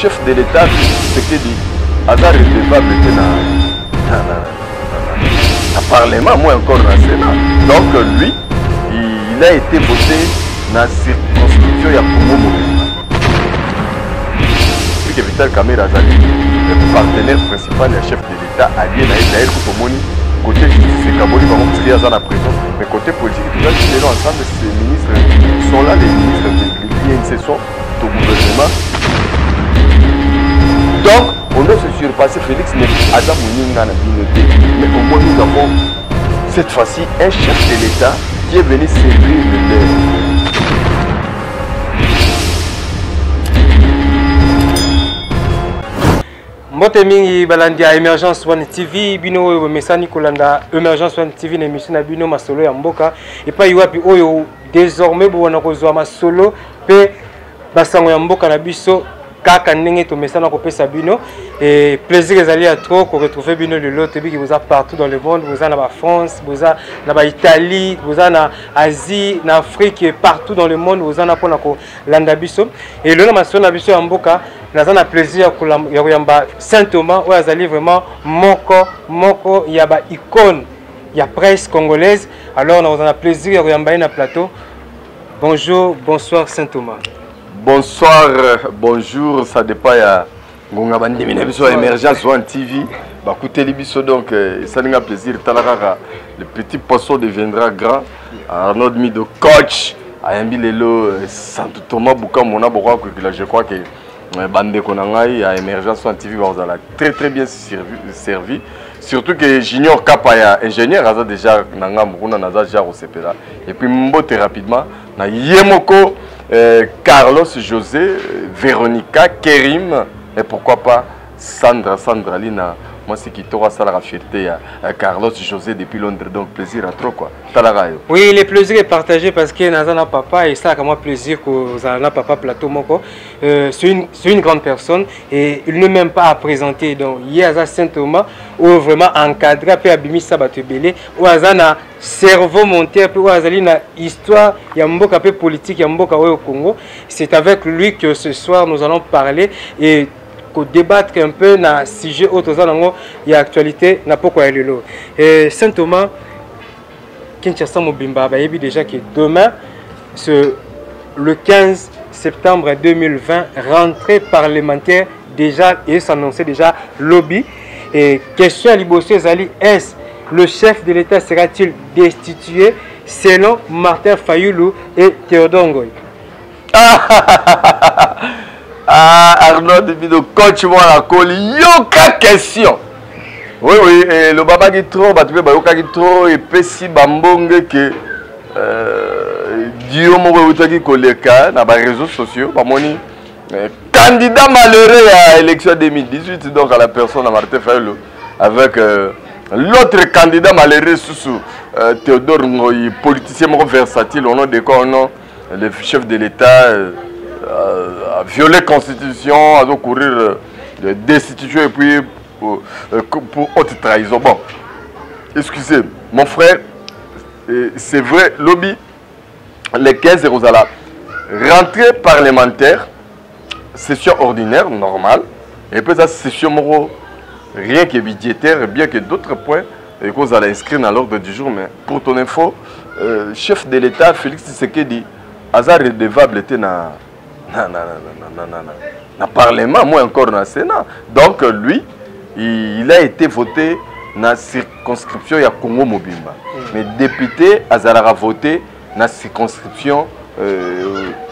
chef de l'État, ce qu'il dit, hasard redevable était dans le Parlement, moi encore dans le Sénat. Donc lui, il a été voté dans la circonscription de Congo. Puis que Vital Kamerhe Azali, le partenaire principal du chef de l'État, allié à Israël, côté justice, Kaboli, vraiment parce qu'il y a dans la prison, mais côté politique, tout les gens ensemble, ces ministres sont là, les ministres qui viennent, ce sont au gouvernement. Donc, on doit se surpasser Félix, mais Adam Mouninga n'a pas. Mais au moins, nous avons cette fois-ci un chef de l'État qui est venu servir le peuple. Mbote mingi balandi à Emergence One TV bino mesani kolanda Emergence One TV na émission na bino masolo ya mboka et pas iwapi oyo désormais bona kozwa masolo pe basango ya mboka na biso kaka ndenge to mesana ko pesa bino et plaisir ezali à trop ko retrouver bino le lot bi ki vous a partout dans le monde, vous en na France, vous en na Italie, vous en na Asie, na Afrique et partout dans le monde, vous en na pona ko landa biso et le na masolo na biso ya mboka nazana plaisir ya koyamba Saint Thomas ou azali vraiment moko ya ba icône ya presse congolaise. Alors nous avons plaisir ya koyamba na plateau. Bonjour, bonsoir Saint Thomas. Bonsoir, bonjour, ça dépend ya ngonga bandimi na biso Emergence One TV. Ba écoutez biso donc ça nous a plaisir talarara le petit poisson deviendra grand. Arnaud Mido coach ayambi lelo Saint Thomas Bukamona bokwa ko je crois que bande konangai à Emergence One TV vous allez très bien servi surtout que Junior Kapaya ingénieur a déjà nanga mukuna naza déjà recépera et puis mbote rapidement na yemoko Carlos José Véronica Kerim et pourquoi pas Sandra Lina. Moi, c'est qui t'aura ça la fierté à Carlos José depuis Londres, donc plaisir à trop quoi. Oui, le plaisir est partagé parce que Nazana Papa et ça a moi plaisir que Nazana Papa Plateau Moko. C'est une grande personne et il ne même pas à présenter. Donc, il y a Saint Thomas où vraiment encadré après Abimi Sabatebele où Azana cerveau monté puis où Azalina histoire Yamboka peu politique Yamboka au Congo. C'est avec lui que ce soir nous allons parler et débattre un peu na sujet autre il y a actualité na pourquoi elle est là. Et Saint Thomas Kinshasa Mobimba ba yebi déjà que demain le 15 septembre 2020 rentrée parlementaire déjà et s'annonçait déjà lobby et question à Libosso Zali, est-ce le chef de l'État sera-t-il destitué selon Martin Fayulu et Théodore Ngoy? Arnaud Mido coach moi la coli yoka question. Oui et le baba qui trop battu ba yoka qui trop et pesi bambonge que Dio mo utaki koleka na ba réseaux sociaux ba moni candidat malheureux à l'élection 2018 donc à la personne à Martin Fayulu avec l'autre candidat malheureux sous Théodore Ngoy politicien versatile au nom de quoi non le chef de l'État a violé la Constitution, a courir de destitution et puis pour haute trahison. Bon, excusez, mon frère, c'est vrai, lobby, les 15 euros à la rentrée parlementaire, session ordinaire, normale, et puis ça, session morale, rien que budgétaire, bien que d'autres points, et qu'on allait inscrire dans l'ordre du jour. Mais pour ton info, chef de l'État, Félix Tshisekedi, hasard redevable était dans le Parlement, moi encore dans le Sénat. Donc lui, il a été voté dans la circonscription de Congo Mobimba. Mais député Azara a voté dans la circonscription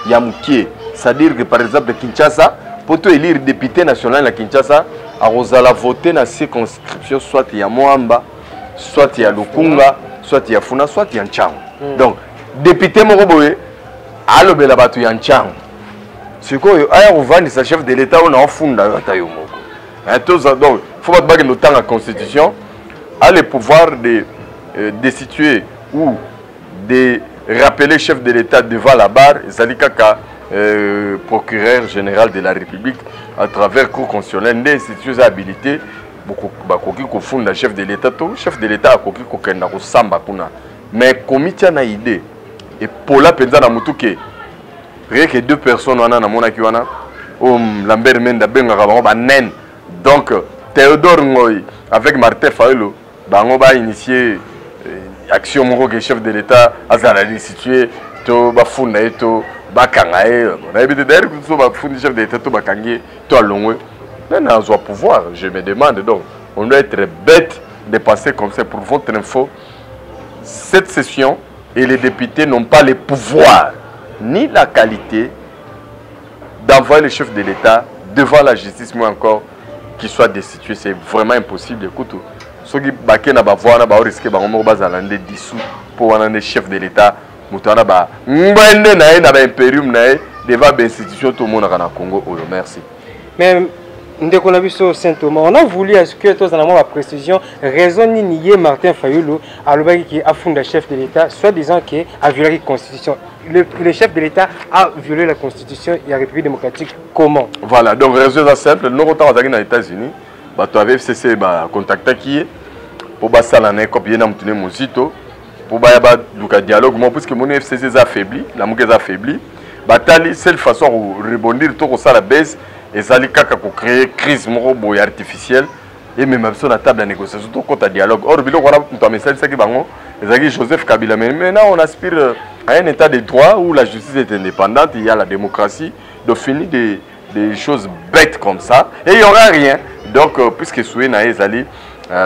Yamouké. C'est-à-dire que par exemple Kinshasa, pour élire député national à Kinshasa, a voté dans la circonscription soit il y a Moamba, soit il y a Lukunga, soit il y a Funa, soit il y a Nchang. Donc député Moroboé, à l'Obelabatu Yanchang. C'est quoi, il y a chef de l'État, on a un fond dans donc, il faut pas que le temps la Constitution a le pouvoir de destituer ou de rappeler chef de l'État devant la barre, Zalikaka, procureur général de la République, à travers le cours constitutionnel, des institutions habilitées, beaucoup de fond dans chef de l'État, chef de l'État a compris qu'il y a Samba. Mais comité a une idée, et pour la peine, rien que deux personnes on a Lambert Menda benga ba nen. Donc Théodore Ngoy avec Martin Fayulu bango ba initié action moko que chef de l'État azala situé to bafunda eto bakanga on a évité d'ailleurs que ba fundi chef de l'État to bakangi to alongwe n'a pas pouvoir. Je me demande donc on doit être bête de passer comme ça. Pour votre info, cette session et les députés n'ont pas le pouvoir ni la qualité d'envoyer le chef de l'État devant la justice, mais encore qu'il soit destitué. C'est vraiment impossible. Écoute, ceux qui risquer de dissous pour un chef de l'État, devant l'institution tout le monde au Congo. Merci. Mais on a voulu à ce que tous en la précision raison ni Martin Fayulu qui a fondé le chef de l'État, soit disant qu'il a violé la Constitution. Le chef de l'État a violé la Constitution et la République démocratique. Comment? Voilà, donc raison simple. Nous sommes aux États-Unis. Tu avais FCC contacté qui est pour basaler copier na mutune muzito pour ba dialogue moi parce que mon FCC est affaibli, la mouke est affaibli. Batali seule façon de rebondir tout ça la baisse. Et ça pour créer crise artificielle et même sur la table de négociation tout contre dialogue. Or on a message ça qui bango Joseph Kabila mais maintenant on aspire à un état de droit où la justice est indépendante, il y a la démocratie, de finir des choses bêtes comme ça et il n'y aura rien. Donc puisque souhait na ezali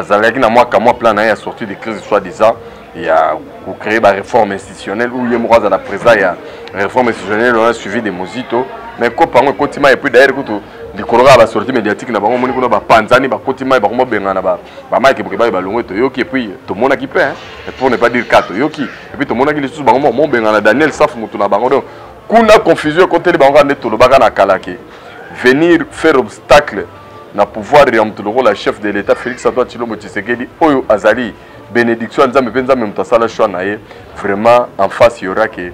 zalaki na moi plan à sortir des crises soi-disant il y a pour créer la réforme institutionnelle où il y a la présidence il y a réforme institutionnelle on a suivi des mositos. Mais quand on continue et puis d'ailleurs les colorats va sortir médiatique na bango moni kuna ba panzani ba continue ba komo benga na ba mike pour que ba longo to yoki et puis tout le monde a qui paie et pour ne pas dire kato yoki et puis tout le monde a qui les sous bango mon benga na Daniel Saf mutu na bango donc kuna confusion côté les bango neto lo baka na kalake venir faire obstacle na pouvoir ya mtuloko la chef de l'État Félix Antoine Tshilombo Tshisekedi oyo azali bénédiction nzambe penza même tasala choix na ye vraiment en face il y aura que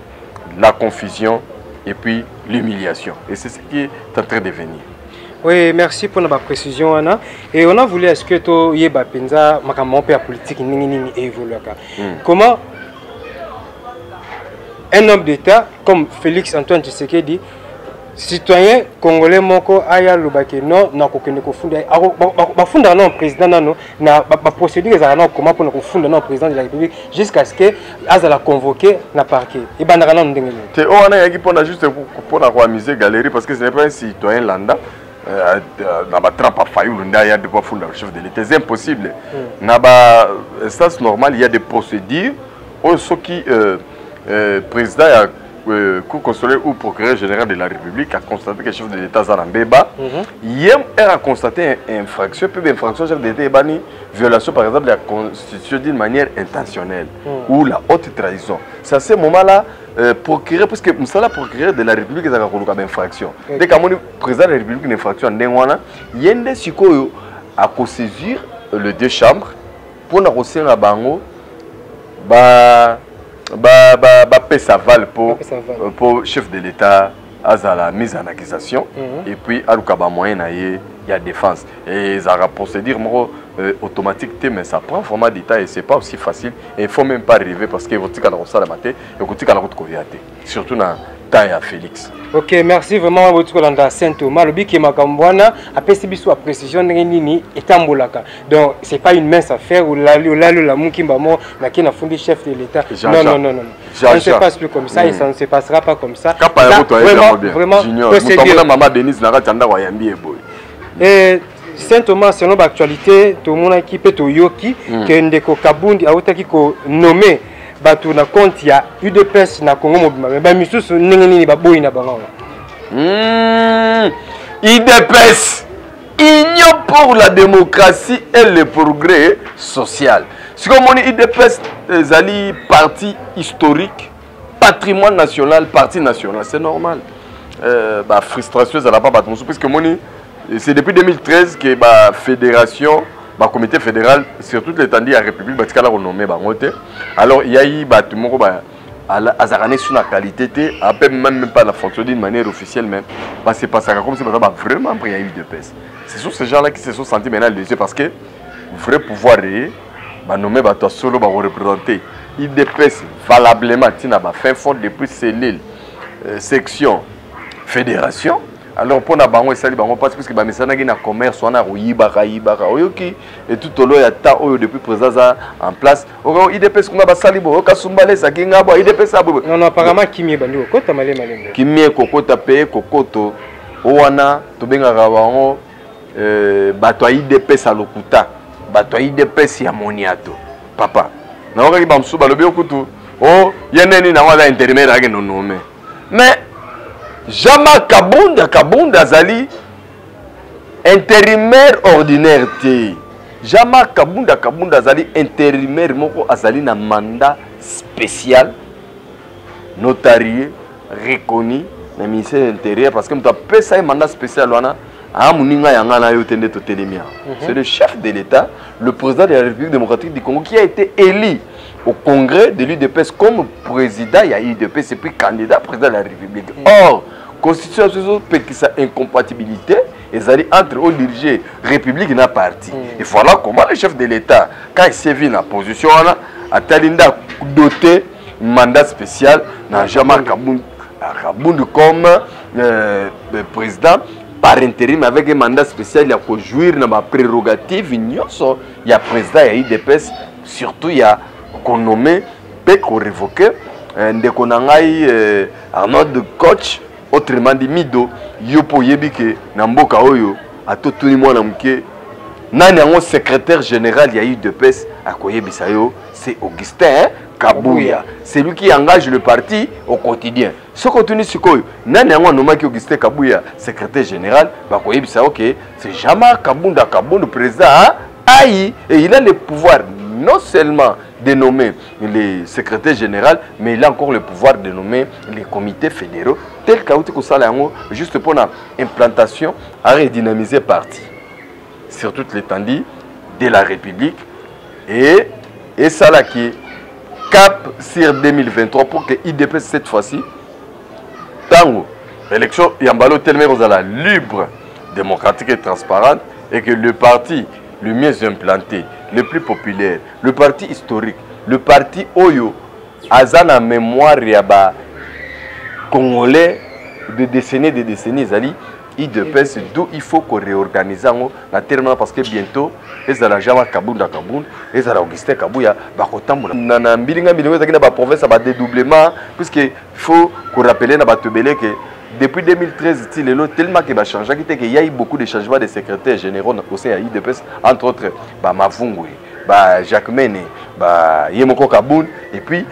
la confusion et puis l'humiliation. Et c'est ce qui est en train de venir. Oui, merci pour la précision, Anna. Et on a voulu est-ce que tu y a penza ma politique évolue. Comment un homme d'État comme Félix Antoine Tshisekedi, citoyen congolais moko aya lobake non na kokende ko funda ba funda non président nano na ba procédure za non comment pour ko funda non président de la République jusqu'à ce que azala convoqué na parquet et bandaka non ndengelo te o wana yaki pona juste pour na ko amuser galerie parce que ce n'est pas un citoyen lambda na ba trapa Fayulu nda ya de pas funda le chef de l'État c'est impossible na ba instance normale il y a des procédures au ce qui président Cour constitutionnelle ou procureur général de la République a constaté que le chef de l'État Zarambeba a constaté une infraction, puis infraction chef de l'État violation par exemple de la Constitution d'une manière intentionnelle ou la haute trahison. C'est à ce moment-là procureur parce que le procureur de la République a une infraction. Dès que le président de la République a une infraction, il y a des sikoyo à saisir le deux chambres pour négocier un bango ça val pour chef de l'État à la mise en accusation et puis à l'ukaba moyen il y a défense et ça va procédure automatique mais ça prend vraiment du temps et c'est pas aussi facile et il faut même pas arriver parce que vous tika na ça la maté et vous tika na route koviate surtout na taille à Félix. Ok, merci vraiment à votre collègue Saint Thomas. Le but qui m'a cambouana a PCB à précision nini etambolaka. Donc c'est pas une mince affaire où la mukimba mo na qui n'a fondé chef de l'État. Non. Ça ne se passe plus comme ça et ça ne se passera pas comme ça. Vraiment. Maman Denise n'a pas tanda wayambi eboy. Et Saint Thomas selon l'actualité tout le monde équipe to yoki que ndeko Kabundi a otaki ko nommé batu na compte ya UDPS na Congo mobima mais ba misusu nini ba boyi na bango UDPS Union pour la démocratie et le progrès social. Si comme on dit UDPS zali parti historique, patrimoine national, parti national, c'est normal. Ba frustration ça la pas battre parce que c'est depuis 2013 que la fédération, le comité fédéral, sur toute l'étendue de la République, a renommé. Alors, il y a eu sur la qualité, même pas la fonction d'une manière officielle, même. C'est pas ça, comme c'est vraiment pris à UDPS. C'est sur ces gens-là qui se sont sentis maintenant lésés parce que le vrai pouvoir est nommé solo représenter. UDPS valablement, fin fond depuis cellule, section, fédération. alors pour na bango esali bango parce que ba mesana na commerce wana yibaka oyoki et tout au long ya ta oyo depuis président en place o IDPS kuna basali bo kasumbale sakinga bo IDPS abo non apparemment kimie bandi okota malema kimie kokota pe kokoto wana to benga bango bato IDPS alokuta bato IDPS ya moniato papa na okaki bamsu balobi okutu oh yeneni na wala intérimaire ake no nome mais Jean-Marc Kabunda azali intérimaire ordinaire te. Jean-Marc Kabunda azali intérimaire moko azali na mandat spécial notarié reconnu na ministère de l'Intérieur parce que mta pesa un mandat spécial wana a muninga yanga na yo tende to telemia. C'est le chef de l'État, le président de la République démocratique du Congo qui a été élu au congrès de l'UDPS comme président, il y a UDPS et puis candidat président de la République. Or, constitution peut que ça incompatibilité et ça dit entre eux diriger République et parti. Et voilà comment le chef de l'État, quand il s'est vu dans la position, a talinda doté mandat spécial dans Jean-Marc Kabunda comme président par intérim avec un mandat spécial, il a pu jouir dans ma prérogative. Il y a président, il y a UDPS, surtout il y a qu'on nommé, peut qu'on révoque, dès qu'on a un autre coach, autrement dit Mido, Yopo Yebike, Namboka Oyo, à tout le monde, nani un secrétaire général, il y a UDPS, à Koyebisayo, c'est Augustin Kabouya. C'est lui qui engage le parti au quotidien. Ce contenu, c'est quoi? Nani un nommé Augustin Kabouya, secrétaire général, bah Koyebisayo, ok, c'est Jean-Marc Kabunda, président, Aïe, et il a le pouvoir non seulement de nommer les secrétaires généraux, mais il a encore le pouvoir de nommer les comités fédéraux, tel qu'à juste pour l'implantation à redynamiser le parti sur toute l'étendue de la République et ça là qui est cap sur 2023 pour que IDPS cette fois-ci, tant l'élection Yambalo tellement libre, démocratique et transparente et que le parti le mieux implanté, le plus populaire, le parti historique, le parti Oyo, Azana mémoire yaba congolais de décennies, Zali, IDPS, d'où il faut qu'on réorganise la terme parce que bientôt, les Alajama Kabunda, les Augustin Kabouya, Bakotamboula. Nana Mbilinga, la province a dédoublement, puisqu'il faut qu'on rappelle à Batebele que depuis 2013, tellement qu'il a changé, qu'il y a eu beaucoup de changements de secrétaires généraux au sein de l'IDPS, entre autres, Mavungwe, Jacques Mene, Yemoko Kaboun, et puis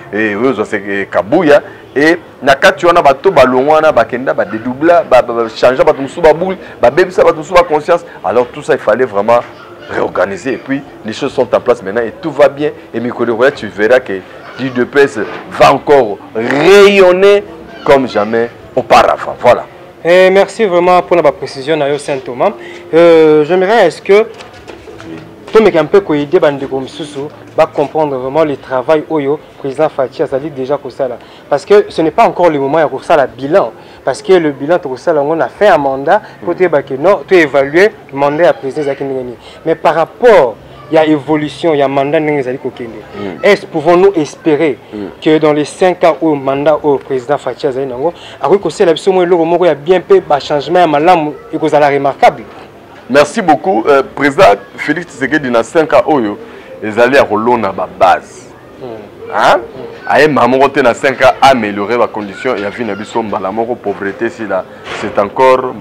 Kabouya. Et nakati wana bato balongwana bakenda ba dédoubla ba changer ba tumusu ba boule ba bebisa ba tumusu ba conscience. Alors tout ça il fallait vraiment réorganiser et puis les choses sont en place maintenant et tout va bien et Mikolo tu verras que l'IDPS va encore rayonner comme jamais auparavant. Voilà. Et merci vraiment pour la précision Nayo Saint-Thomas. J'aimerais est-ce que tout mais un peu coïdé bande comme Soussou va comprendre vraiment le travail Oyo président Fatia ça dit déjà que ça là parce que ce n'est pas encore le moment pour ça la bilan parce que le bilan tout ça on a fait un mandat pour te que non tu évaluer le mandat à président Zakini mais par rapport il y a évolution il y a mandat n'engazali kokende est-ce pouvons-nous espérer que dans les 5 ans au mandat au président Fatia Zainango après que c'est la biso mo loko moko ya bien peu ba changement malamu et que ça la remarquable. Merci beaucoup. Président Félix Tshisekedi dans 5 ans, ils allaient à Rolona à base. Hein? Aïe, maman, dans 5 ans, améliorer la condition et à vie la pauvreté, c'est encore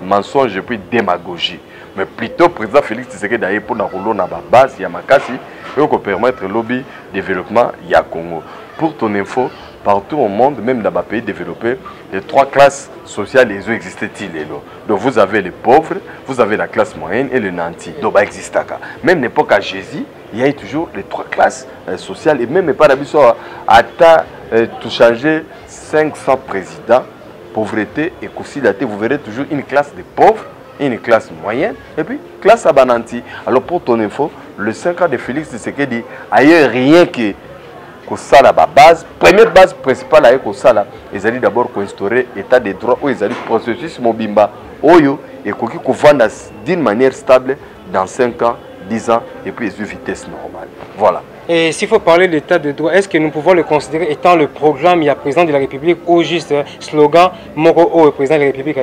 mensonge et puis démagogie. Mais plutôt, président Félix Tshisekedi d'aller pour la Rolona à base, il y a Makasi, et pour permettre le lobby développement, il y a Congo. Pour ton info, partout au monde, même dans les pays développés, les 3 classes sociales existent-ils. Donc vous avez les pauvres, vous avez la classe moyenne et le nanti. Donc ça existe. Même l'époque à Jésus, il y a toujours les 3 classes sociales. Et même pas d'habitude à tout changer 500 présidents, pauvreté et cousidaté, vous verrez toujours une classe de pauvres, une classe moyenne et puis classe abananti. Alors pour ton info, le 5 ans de Félix Tshisekedi, ailleurs rien que la base, première base principale avec Kosala, ils allaient d'abord instaurer l'état de droit où ils allaient processus mobimba oyo et qui vendre d'une manière stable dans 5 ans, 10 ans et puis ils ont une vitesse normale. Voilà. Et s'il faut parler de l'état de droit, est-ce que nous pouvons le considérer étant le programme, il y a président de la République ou juste slogan Moko O, président de la République?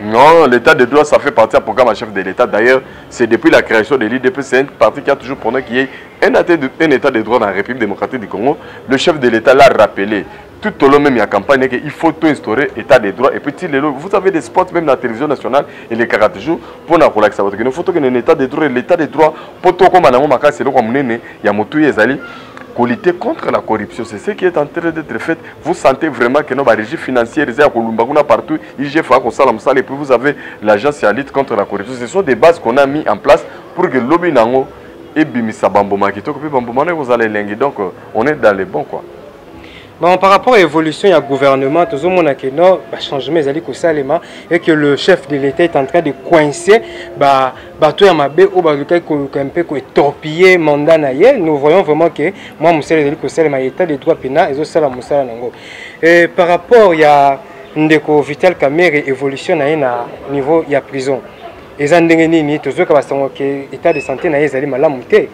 Non, l'état de droit, ça fait partie du programme à chef de l'État. D'ailleurs, c'est depuis la création de l'IDP, c'est un parti qui a toujours prôné qu'il y ait un état de droit dans la République démocratique du Congo. Le chef de l'État l'a rappelé. Tout au long même, il y a campagne qu'il faut tout instaurer état de droit. Et puis, vous avez des spots même dans la télévision nationale et les 40 jours pour nous relaxer. Il faut qu'il y ait un état de droit. L'état de droit, pour tout comme c'est le il y a Motou Yezali. Pour lutter contre la corruption, c'est ce qui est en train d'être fait. Vous sentez vraiment que nos régies financières, partout, IGF, et puis vous avez l'agence à lutte contre la corruption. Ce sont des bases qu'on a mis en place pour que l'objet nango et bimisa bamboma qui toque bamboma vous allez linguer. Donc on est dans les bons quoi. Bon, par rapport à l'évolution, il y a le gouvernement, tout le monde a dit que changement et que le chef de l'État est en train de coincer tout ou torpiller mandat. Nous voyons vraiment que moi, l'état de droit pénal et par rapport il y a Ndeko Vital Kamerhe évolution na niveau il y a prison. Et ça ndengeni toujours que l'état de santé na ezali malamu te.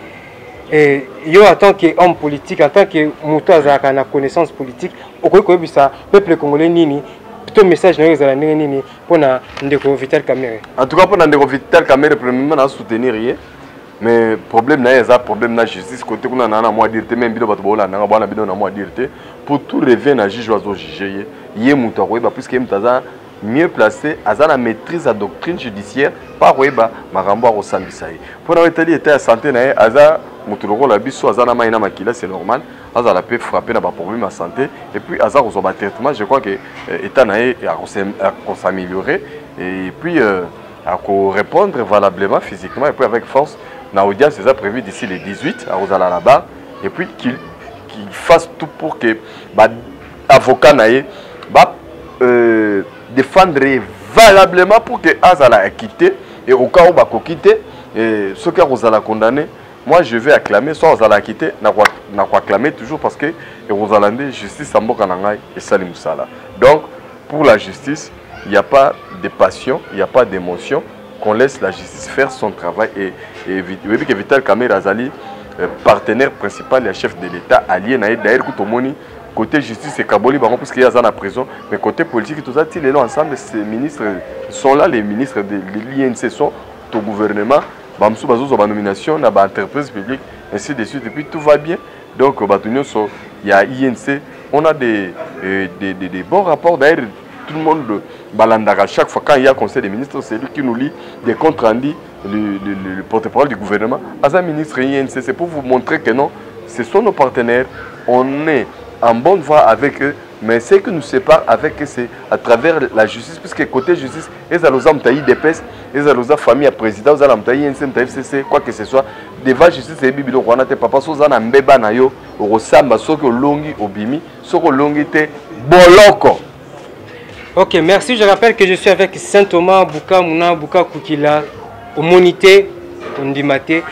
Et yo en tant qu'homme politique, en tant que moto azaka na connaissance politique, okoki ça peuple congolais nini plutôt message na ezala nini pour na Ndeko Vital Kamerhe. En tout cas pour Ndeko Vital Kamerhe premièrement na soutenir rien. Mais problème na eza problème na justice côté kuna na moi dire te même bido bato bola na bana bido na moi dire te pour tout revient na juge oiseau juger yé moto akoyeba puisque mutaza mieux placé à la maîtrise de la doctrine judiciaire par Weba Marambo au Sambisaï. Pour la état de santé, Aza Moutoulo la biso Aza na maïna makila c'est normal. Aza la peut frapper dans un problème de santé et puis Aza au traitement. Je crois que l'état a s'améliorer et puis à répondre valablement physiquement et puis avec force. Na audience c'est prévu d'ici les 18 à Rosala là-bas et puis qu'il fasse tout pour que avocat naïe défendre valablement pour que Azala ait quitté et au cas où Bako quitté et ce que Rosala condamné, moi je vais acclamer soit Rosala quitté n'a pas acclamer toujours parce que Rosala justice en Bokanangai et Salim Moussala. Donc pour la justice, il n'y a pas de passion, il n'y a pas d'émotion, qu'on laisse la justice faire son travail et Vital Kamerhe Azali partenaire principal et chef de l'État allié naïe d'ailleurs Koutomoni. Côté justice, c'est Kaboli, parce qu'il y a dans la prison. Mais côté politique, tout ça, ils sont ensemble. Ces ministres sont là, les ministres de l'INC sont au gouvernement. Bamsou Bazou, sa nomination, dans l'entreprise publique, ainsi de suite. Et puis tout va bien. Donc, il y a INC. On a des bons rapports. D'ailleurs, tout le monde balandara. Chaque fois, quand il y a conseil des ministres, c'est lui qui nous lit des comptes rendus, le porte-parole du gouvernement. As un ministre INC, c'est pour vous montrer que non, ce sont nos partenaires. On est en bonne voie avec eux, mais ce qui nous sépare avec eux, c'est à travers la justice, puisque côté justice, ils ont les DPS, ils ont les familles à président, ils ont les FCC, quoi que ce soit. Devant la justice, c'est Bibi, on a papa, ils ont un bébé nayo, au Rosamba, ce que longi, au Bimi, ce que longi, te boloko. Ok, merci. Je rappelle que je suis avec Saint Thomas Bouka Mouna Bouka Koukila, au Monité, on dit maté,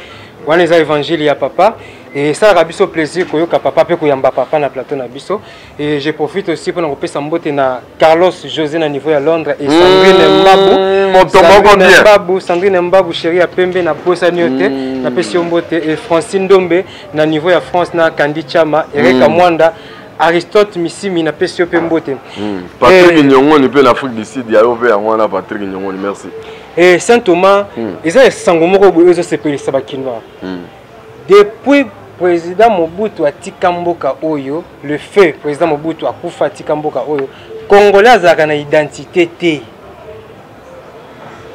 on les a évangile à papa. Et ça a eu plaisir que papa peut yamba papa na plateau na biso. Et je profite aussi pour nous sambote na Carlos José na niveau à Londres et Sandrine Mbabou chérie à Pembe na Bossa Nyote na Pessimbote et Francine Dombe na niveau à France na Kandi Chama Erika Mwanda Aristote Missimi na Pesio Pembote. Patrick Nyongo ni peut l'Afrique du Sud, il y a ouvert à Patrick Nyongo, merci. Et Saint Thomas, ils ont sangomoko eux se payé sabakinoa. Depuis président Mobutu a Tikamboka Oyo, le feu président Mobutu a Koufa Tikamboka Oyo, Congolais a une identité T.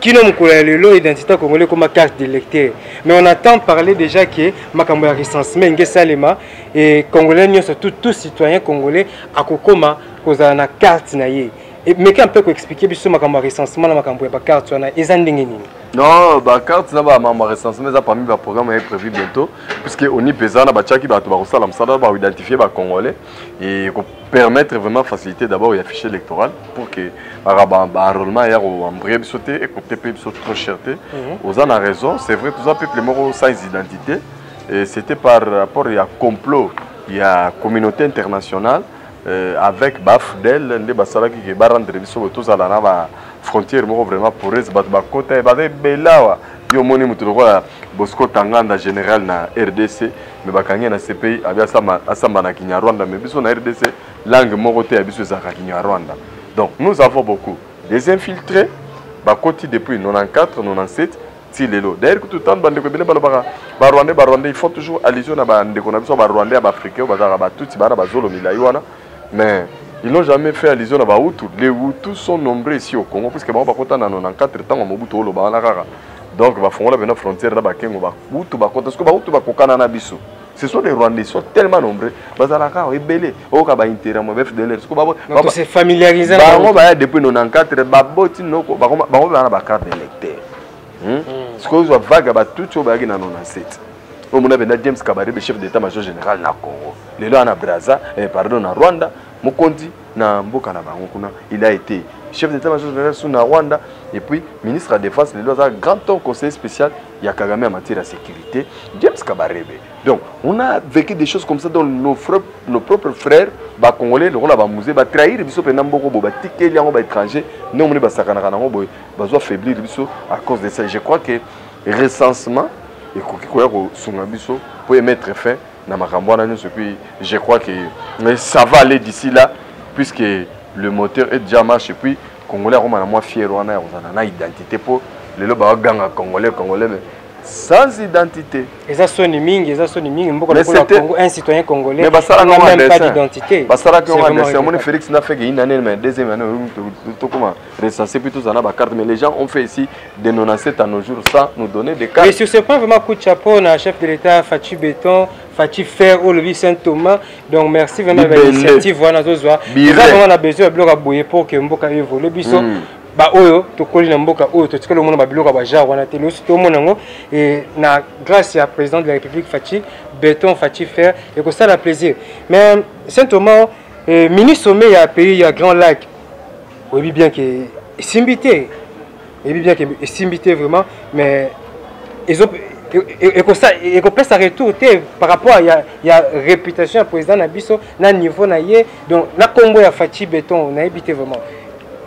Qui n'a pas l'identité congolaise comme carte d'électeur. Mais on attend parler déjà que Makambo a recensement Salema et Congolais, tout citoyen congolais a Kokoma cause na carte naie. Mais quand on peut expliquer sur Makambo recensement Makambo pas carte na ezandengeni. Non, la carte n'a pas de recensement, mais parmi les programmes est prévu bientôt, puisque on y pèse na bachaki ba to ba identifier ba congolais et permettre vraiment faciliter d'abord l'affichage électoral pour que enrôlement hier en bref sauter et côté peuple saute trop cherté. Aux en a raison, c'est vrai tout ça peuple mort sans identité et c'était par rapport à complot, il y a communauté internationale avec Bafdel, les Bassala qui va rendre biso tous à la frontière vraiment pour eux, côté Belawa. Yo moni mutulokola Bosco Tanganda général na RDC, mais bakangi na CPI abia asamba na Kinyarwanda, mais biso na RDC langue moko te biso za Kinyarwanda. Donc nous avons beaucoup des infiltrés, bakoti depuis 94, 97. D'ailleurs, tout le temps, les Rwandais, ils font toujours allusion à des Rwandais, à Africains, à tous les mais ils n'ont jamais fait allusion à Hutus. Les Hutus sont nombreux ici au Congo, puisque dans 94 ans, donc, il faut que la frontière ce sont les Rwandais, ils sont tellement nombreux. Donc, c'est familiarisé. Depuis 94, ils ont une carte d'électeur. Ce que vous avez vague à tout ce que vous avez 97. Au moment où James Kabarebe, le chef d'état-major général na Congo, le là na Brazza, pardon na Rwanda, Mokondi na Mboka na Bangokuna, il a été chef d'état-major général sous na Rwanda et puis ministre de la défense, le là grand conseiller spécial Yakagame en matière de sécurité, James Kabarebe. Donc on a vécu des choses comme ça dans nos propres frères, ba congolais, le rôle ba musée, ba trahir biso pe namboko bo ba ticket liango ba étranger, non moni ba sakana kana ngo boy, ba zo affaiblir biso à cause de ça. Je crois que recensement et ko sunga biso pour mettre fin na makambo na nyonso puis je crois que ça va aller d'ici là puisque le moteur est déjà marché puis congolais on a moins fier on a identité pour le ba ganga congolais mais sans identité. Et ça sonne mingi, un citoyen congolais n'a même pas d'identité. Félix n'a fait une année, mais deuxième année, recensé plutôt dans la carte. Mais les gens ont fait ici des 97 à nos jours sans nous donner des cartes. Et sur ce point, vraiment, coup de chapeau, on a un chef de l'État, Fachi Béton, Fachi Fer, Olobi Saint-Thomas. Donc merci vraiment de l'initiative. On a besoin de bloc à bouiller pour que Mboka évolue. Ba oyo to koli na mboka oyo to tikelo mona ba biloko ba genre wana telo to mona ngo et na grâce à président de la République Fachi Béton Fachi Fer et que ça la plaisir mais Saint-Thomas ministre sommet ya pays ya Grand Lac oui bien que simbité et bien que simbité vraiment mais ils ont et que ça et que ça retour par rapport à ya réputation à président na biso na niveau na yé donc na combo ya Fachi Béton na habité vraiment.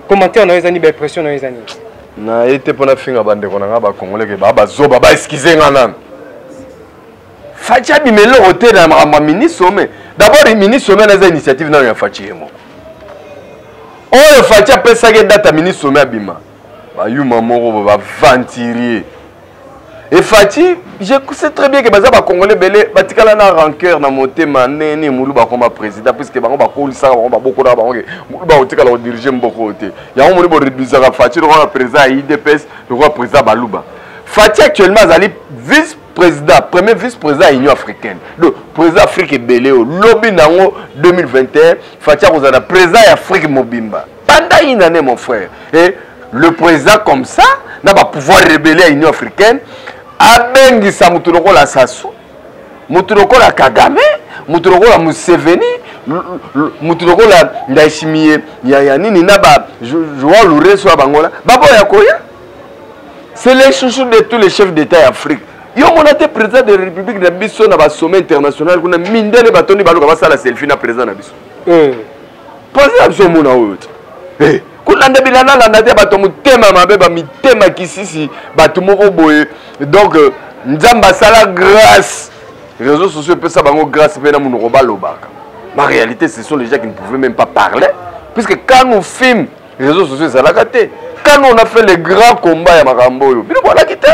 Commentaire dans les années, pression dans les années. Na été pour la fin à bande qu'on a ba congolais que ba zoba ba excuser ngana. Fachi bimelo hôtel na ma ministre sommet. D'abord le ministre sommet na initiative na ya Fachi mo. Oh Fachi pesa que date ministre sommet bima. Ba yuma moko ba ventirier. Et Fachi, je sais très bien que les Congolais belé batikala na rancœur na motema nene mulu ba comme président puisque ba ko lisa ba beaucoup na ba ba otikala diriger mboko te. Ya on mulu bo réduire Fachi le président IDPS, le président Baluba. Fachi actuellement azali vice-président, premier vice-président de l'Union africaine. Le président Afrique belé au lobby nango 2021, Fachi azala président Afrique Mobimba. Pendant une année mon frère. Et le président comme ça n'a pas pouvoir rébeller à l'Union africaine. Abengisa mutuloko la Sassou, mutuloko la Kagame, mutuloko la Museveni, mutuloko la Ndaishimie, ya nini naba Joao Lourenço Bangola, babo ya koya. C'est les chouchous de tous les chefs d'État d'Afrique. Yo mon été président de la République de Bisso na ba sommet international kuna mindele batoni baluka basala selfie na président na Bisso. Président Bisso mona oyo. Kulanda bilana landa te bato mutema mabe ba mitema kisisi bato moko boye donc nzamba sala grâce réseaux sociaux peut ça bango grâce pe na munoko balobaka ma réalité ce sont les gens qui ne pouvaient même pas parler puisque quand on filme réseaux sociaux ça la gâté quand on a fait les grands combats ya makambo yo bino voilà quitté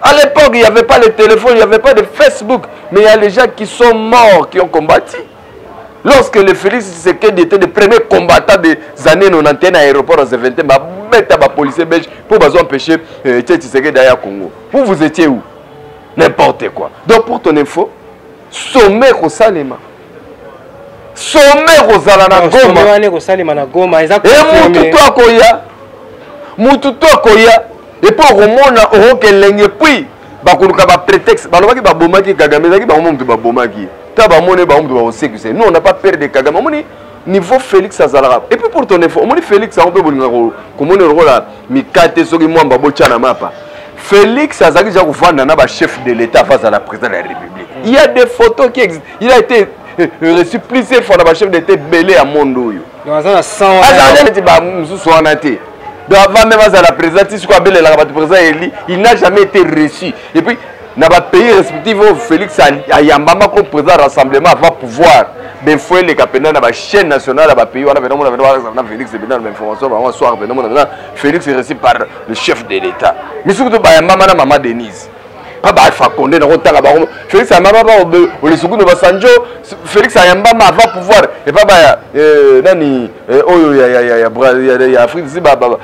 à l'époque il y avait pas les téléphones il y avait pas de Facebook mais il y a les gens qui sont morts qui ont combattu. Lorsque le Félix Tshisekedi était le premier combattant des années 90 à l'aéroport à Zéventé, il a mis policiers belges pour empêcher Tshisekedi d'aller au Congo. Vous étiez où? N'importe quoi. Donc pour ton info, sommet au Salema. Sommet au Goma. Et Moututo Koya. Et pour Romona, Orokelenge, puis, Bakuluka prétexte, Balobaki Babomaki Kagame, Babomaki. Nous on n'a pas peur de Kagame. Niveau Félix Azala. Et puis pour ton info, Félix a un peu Félix Azala chef de l'État face à la présidente de la République. Il y a des photos qui existent. Il a été reçu plusieurs fois dans ma chef d'État belé à mon dos. Donc ça a 100 ans. Donc avant même à la présidente, il n'a jamais été reçu. Et puis, dans les pays respectifs, Félix Ayambama comme président rassemblement va pouvoir. Ben faut les capitaines dans la chaîne nationale dans pays. On a Félix dans l'information, on soir Félix est reçu par le chef de l'État. Mais surtout Ayambama na maman Denise. Pas Alpha Condé dans Rotanga Baron. Félix Ayambama au les secondes de Sanjo. Félix Ayambama va pouvoir. Et pas nani ya Afrique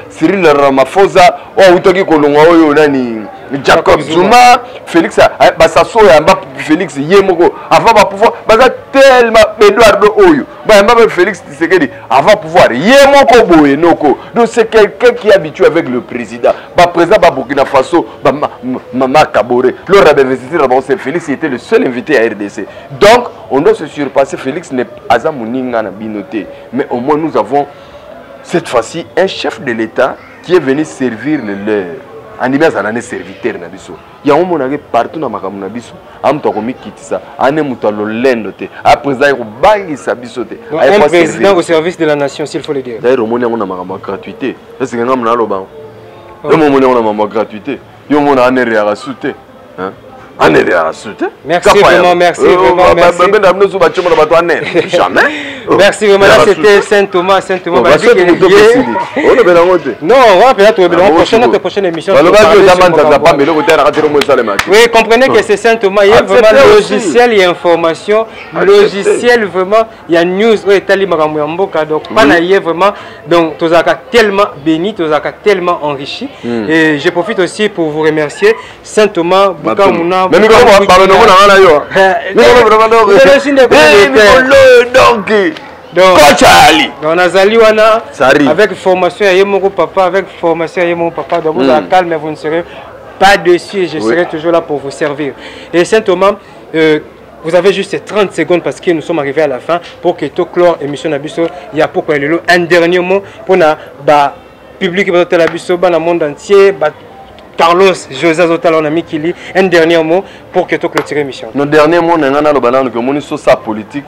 Cyril Ramaphosa ou Utoki Kolonga oyo nani Jacob Zuma, Félix Basasso et Félix Yemoko avant va pouvoir tellement Edouard Oyo Félix Tshisekedi avant pouvoir Yemoko Boye Noko. Donc c'est quelqu'un qui est habitué avec le président. Président Burkina Faso Mama Kabore. Le c'est Félix qui était le seul invité à RDC. Donc on doit se surpasser. Félix n'est pas à Mouninga Binoté. Mais au moins nous avons cette fois-ci un chef de l'État qui est venu servir le leur. Animé ça n'est serviteur na biso. Il y a un monde partout dans makamu na biso. Am to komi kitisa. Ane mutalo lendo te. A président ko bangi sa biso te. Un président au service de la nation s'il faut le dire. D'ailleurs au monde on a makamu gratuité. Est-ce que ngam na lo ba? Yo mo monde on a makamu gratuité. Yo mo na ane réa souté. Hein? Merci vraiment, merci vraiment, merci. Merci vraiment, là c'était Saint Thomas. Non, on va peut-être notre prochaine émission. Oui, comprenez que c'est Saint Thomas, il y a vraiment logiciel et information, logiciel vraiment, il y a news, donc pas vraiment, donc tu as tellement béni, tu as tellement enrichi. Et je profite aussi pour vous remercier, Saint Thomas, Bukamuna. Mais on a Zaliwana avec formation à Yemoko Papa, avec formation à Yemoko Papa, donc vous êtes calme, mais vous ne serez pas dessus et je serai toujours là pour vous servir. Et Saint Thomas, vous avez juste 30 secondes parce que nous sommes arrivés à la fin pour que tout clore émission Nabiso, il y a pourquoi un dernier mot pour le public qui va être dans le monde entier. Carlos José Zotal, on a mis qu'il un dernier mot pour que tu clôtures l'émission. Notre dernier mot, c'est que nous sommes sa politique.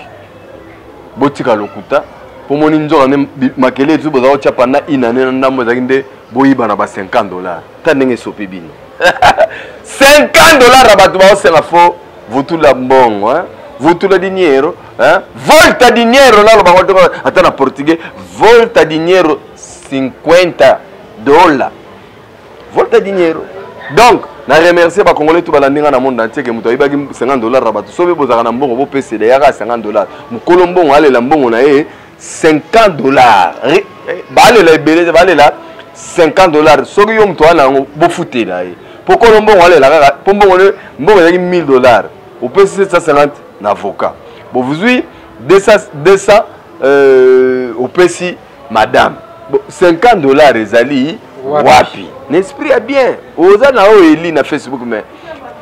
Botika lokuta. Pour mon injo, on a maquillé tout le monde. Pendant une année, on a dit $50. T'as n'engagé sur Pibino. $50 rabat c'est la faux. Vous tout la bon, hein? Vous tout le dinero, hein? Volta dinero là, attends en portugais. Volta dinero $50. Volta dinero. Donc, je remercie les Congolais tout le monde entier qui ont $50 rabat. Sauf que vous avez un bon robot PC derrière $50. Mon Colombo, allez, l'ambon, on a $50. Allez, là, $50. Sauf que vous avez un bon fouté là. Pour Colombo, allez, là, pour moi, vous avez $1000. Au PC, 750, un avocat. Bon, vous avez 200 au PC, madame. $50 les alliés. Wapi. L'esprit est bien. Oza na Eli na Facebook mais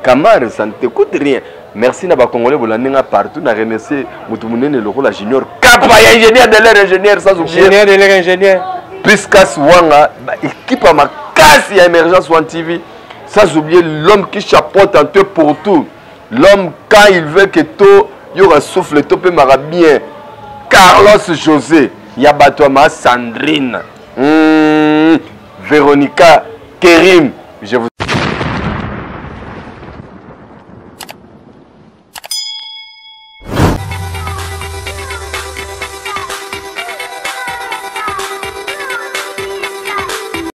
Camara ça ne t'écoute rien. Merci na ba Congolais bolandinga partout na remercier mutumunene lokola junior Kapa ingénieur de l'air ingénieur sans oublier. Ingénieur de l'air ingénieur. Piscas Wanga équipe à ma casse ya émergence One TV sans oublier l'homme qui chapeaute en tout pour tout. L'homme quand il veut que tout y aura souffle tout peut mara bien. Carlos José Yabatoma Sandrine. Véronica, Kérim, je vous